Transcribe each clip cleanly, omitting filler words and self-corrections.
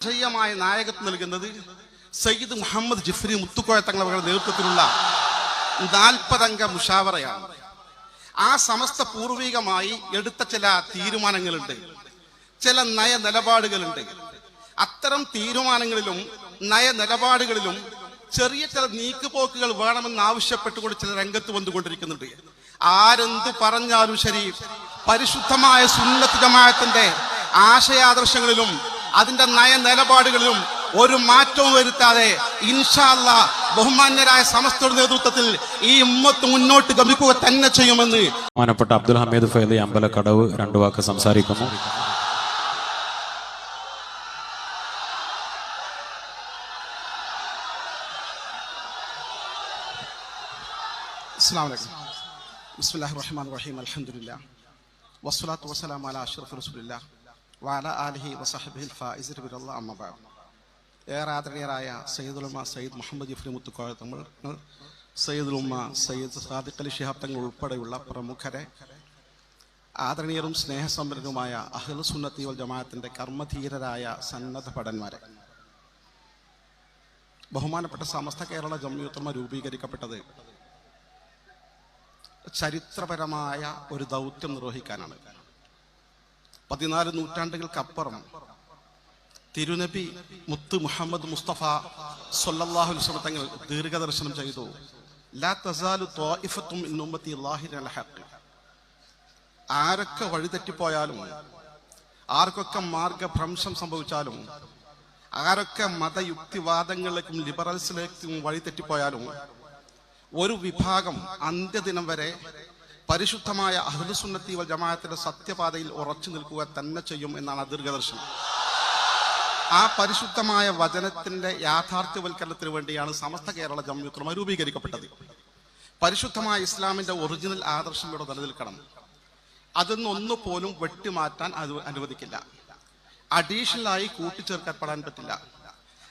ജയമായ നായകത്വം നൽകുന്നത് സയ്യിദ് മുഹമ്മദ് ജിഫ്രി മുത്തുക്കോയ തങ്ങളുടെ നേതൃത്വത്തിലുള്ള 40 അംഗ മുഷാവറയാണ്. ആ സമസ്ത പൂർവികമായി എടുത്ത ചില തീരുമാനങ്ങളുണ്ട്, ചില നയ നിലപാടുകളുണ്ട്. അത്തരം തീരുമാനങ്ങളിലും നയ നിലപാടുകളിലും ചെറിയ ചില നീക്കുപോക്കുകൾ വേണമെന്ന് ആവശ്യപ്പെട്ടുകൊണ്ട് ചില രംഗത്ത് വന്നുകൊണ്ടിരിക്കുന്നുണ്ട്. ആരെന്തു പറഞ്ഞാലും ശരി, പരിശുദ്ധമായ സുന്നത്ത് ജമാഅത്തിന്റെ ആശയാദർശങ്ങളിലും അതിന്റെ നയ നിലപാടുകളിലും ഒരു മാറ്റവും വരുത്താതെ ഇൻഷാ അല്ലാഹ് ബഹുമാന്യരായ സമസ്തയുടെ നേതൃത്വത്തിൽ ഈ ഉമ്മത്ത് മുന്നോട്ട് ഗമിക്കുക തന്നെ ചെയ്യുമെന്ന് ബഹുമാനപ്പെട്ട അബ്ദുൽ ഹമീദ് ഫൈലി അമ്പലക്കടവ് 2 വാക്ക് സംസാരിക്കുന്നു. അസ്സലാമു അലൈക്കും. ബിസ്മില്ലാഹിർ റഹ്മാനിർ റഹീം. അൽഹംദുലില്ലാഹ് വസ്സലാത്തു വസ്സലാമു അലാ അഷ്റഫി റസൂലില്ലാഹ് വഅലാ ആലിഹി വസഹ്ബിഹിൽ ഫായിസിന ബിറല്ലാഹി അമ്മാ ബഅദ്. ഏറെ ആദരണീയരായ സയ്യിദുൽ ഉമ്മ സയ്യിദ് മുഹമ്മദ് ജിഫ്രി മുത്തുക്കോയ തങ്ങൾ, സയ്യിദുൽ ഉമ്മ സയ്യിദ് സാദിഖ് അലി ശിഹാബ് തങ്ങൾ ഉൾപ്പെടെയുള്ള പ്രമുഖരെ, ആദരണീയരും സ്നേഹസമ്പന്നരുമായ അഹ്ലു സുന്നത്തി വൽ ജമാഅത്തിന്റെ കർമ്മധീരരായ സന്നദ്ധ ഭടന്മാരെ, ബഹുമാനപ്പെട്ട സമസ്ത കേരള ജംഇയ്യത്തുൽ ഉലമ രൂപീകരിക്കപ്പെട്ടത് ചരിത്രപരമായ ഒരു ദൗത്യം നിർവഹിക്കാനാണ്. 14 നൂറ്റാണ്ടുകൾക്കപ്പുറം തിരുനബി മുത്ത് മുഹമ്മദ് മുസ്തഫ സ്വല്ലല്ലാഹു അലൈഹി വസല്ലം തങ്ങൾ ദീർഘദർശനം ചെയ്തു, ലാ തസാലു ത്വായിഫത്തും മിൻ ഉമ്മത്തി ളാഹിറൻ അൽ ഹഖ്. ആരൊക്കെ വഴിതെറ്റിപ്പോയാലും, ആർക്കൊക്കെ മാർഗഭ്രംശം സംഭവിച്ചാലും, ആരൊക്കെ മതയുക്തിവാദങ്ങളിലേക്കും ലിബറൽസിലേക്കും വഴിതെറ്റിപ്പോയാലും, ഒരു വിഭാഗം അന്ത്യദിനം വരെ പരിശുദ്ധമായ അഹ്ലു സുന്നത്തി വൽ ജമാഅത്തിന്റെ സത്യപാതയിൽ ഉറച്ചു നിൽക്കുക തന്നെ ചെയ്യും എന്നാണ് ദീർഘദർശനം. ആ പരിശുദ്ധമായ വചനത്തിന്റെ യാഥാർത്ഥ്യവൽക്കരണത്തിന് വേണ്ടിയാണ് സമസ്ത കേരള ജംഇയ്യത്തുൽ ഉലമ രൂപീകരിക്കപ്പെട്ടത്. പരിശുദ്ധമായ ഇസ്ലാമിന്റെ ഒറിജിനൽ ആദർശം ഇവിടെ നിലനിൽക്കണം. അതൊന്നും പോലും വെട്ടിമാറ്റാൻ അനുവദിക്കില്ല, അഡീഷണലായി കൂട്ടിച്ചേർക്കപ്പെടാൻ പറ്റില്ല.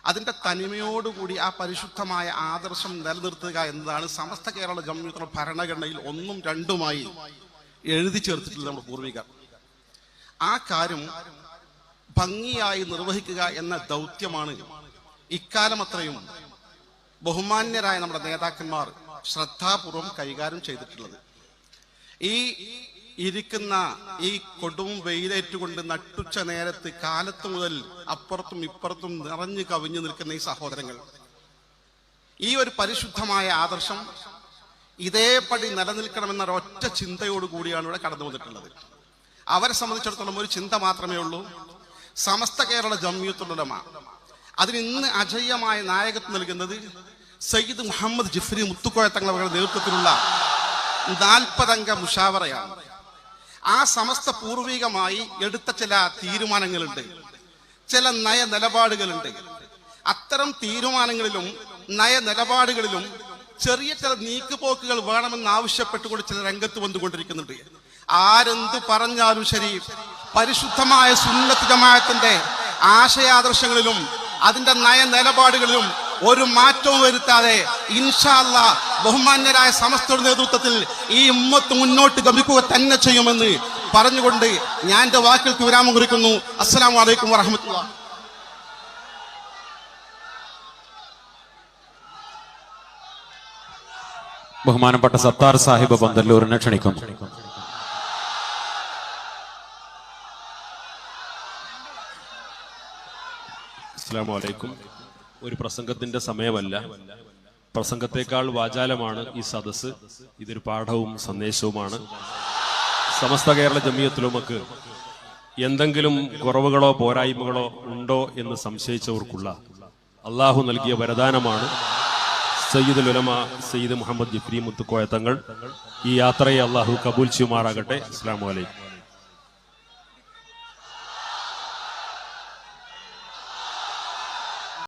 അതിന്റെ തനിമയോടുകൂടി ആ പരിശുദ്ധമായ ആദർശം നിലനിർത്തുക എന്നതാണ് സമസ്ത കേരള ജംഇയ്യത്തുൽ ഉലമ ഭരണഘടനയിൽ 1ഉം 2ഉമായി എഴുതി ചേർത്തിട്ടുള്ള നമ്മുടെ പൂർവികർ. ആ കാര്യം ഭംഗിയായി നിർവഹിക്കുക എന്ന ദൗത്യമാണ് ഇക്കാലം അത്രയും ബഹുമാന്യരായ നമ്മുടെ നേതാക്കന്മാർ ശ്രദ്ധാപൂർവം കൈകാര്യം ചെയ്തിട്ടുള്ളത്. ഈ ഇരിക്കുന്ന ഈ കൊടും വെയിലേറ്റുകൊണ്ട് നട്ടുച്ച നേരത്ത് കാലത്ത് മുതൽ അപ്പുറത്തും ഇപ്പുറത്തും നിറഞ്ഞു കവിഞ്ഞു നിൽക്കുന്ന ഈ സഹോദരങ്ങൾ, ഈ ഒരു പരിശുദ്ധമായ ആദർശം ഇതേപടി നിലനിൽക്കണമെന്ന ഒരൊറ്റ ചിന്തയോടുകൂടിയാണ് ഇവിടെ കടന്നു വന്നിട്ടുള്ളത്. അവരെ സംബന്ധിച്ചിടത്തോളം ഒരു ചിന്ത മാത്രമേ ഉള്ളൂ, സമസ്ത കേരള ജംഇയ്യത്തുൽ ഉലമ. അതിന് ഇന്ന് അജയ്യമായ നായകത്വം നൽകുന്നത് സയ്യിദ് മുഹമ്മദ് ജിഫ്രി മുത്തുക്കോയ തങ്ങളുടെ നേതൃത്വത്തിലുള്ള 40 അംഗ മുഷാവറയാണ്. ആ സമസ്ത പൂർവികമായി എടുത്ത ചില തീരുമാനങ്ങളുണ്ട്, ചില നയ നിലപാടുകളുണ്ട്. അത്തരം തീരുമാനങ്ങളിലും നയ നിലപാടുകളിലും ചെറിയ ചില നീക്കുപോക്കുകൾ വേണമെന്ന് ആവശ്യപ്പെട്ടുകൊണ്ട് ചില രംഗത്ത് വന്നുകൊണ്ടിരിക്കുന്നുണ്ട്. ആരെന്തു പറഞ്ഞാലും ശരി, പരിശുദ്ധമായ സുന്നത്ത് ജമാഅത്തിന്റെ ആശയാദർശങ്ങളിലും അതിന്റെ നയ നിലപാടുകളിലും ഒരു മാറ്റവും വരുത്താതെ ഇൻഷാ അല്ലാഹ് ബഹുമാന്യരായ സമസ്തയുടെ നേതൃത്വത്തിൽ ഈ ഉമ്മത്ത് മുന്നോട്ട് ഗമിക്കുക തന്നെ ചെയ്യുമെന്ന് പറഞ്ഞുകൊണ്ട് ഞാൻ എന്റെ വാക്കുകൾക്ക് വിരാമം കുറിക്കുന്നു. അസ്സലാമു അലൈക്കും വറഹ്മത്തുള്ളാഹി. ബഹുമാനപ്പെട്ട സത്താർ സാഹിബ് ബന്ദല്ലൂരിനെ ക്ഷണിക്കുന്നു. അസ്സലാമു അലൈക്കും. ഒരു പ്രസംഗത്തിന്റെ സമയമല്ല, പ്രസംഗത്തെക്കാൾ വാചാലമാണ് ഈ സദസ്സ്. ഇതൊരു പാഠവും സന്ദേശവുമാണ്. സമസ്ത കേരള ജംഇയ്യത്തുൽ ഉലമക്ക് എന്തെങ്കിലും കുറവുകളോ പോരായ്മകളോ ഉണ്ടോ എന്ന് സംശയിച്ചവർക്കുള്ള അള്ളാഹു നൽകിയ വരദാനമാണ് സയ്യിദുൽ ഉലമ സയ്യിദ് മുഹമ്മദ് ജിഫ്രി മുത്തുക്കോയ തങ്ങൾ. ഈ യാത്രയെ അള്ളാഹു കബൂൽ ചെയ്യുമാറാകട്ടെ. അസ്സലാമു അലൈക്കും.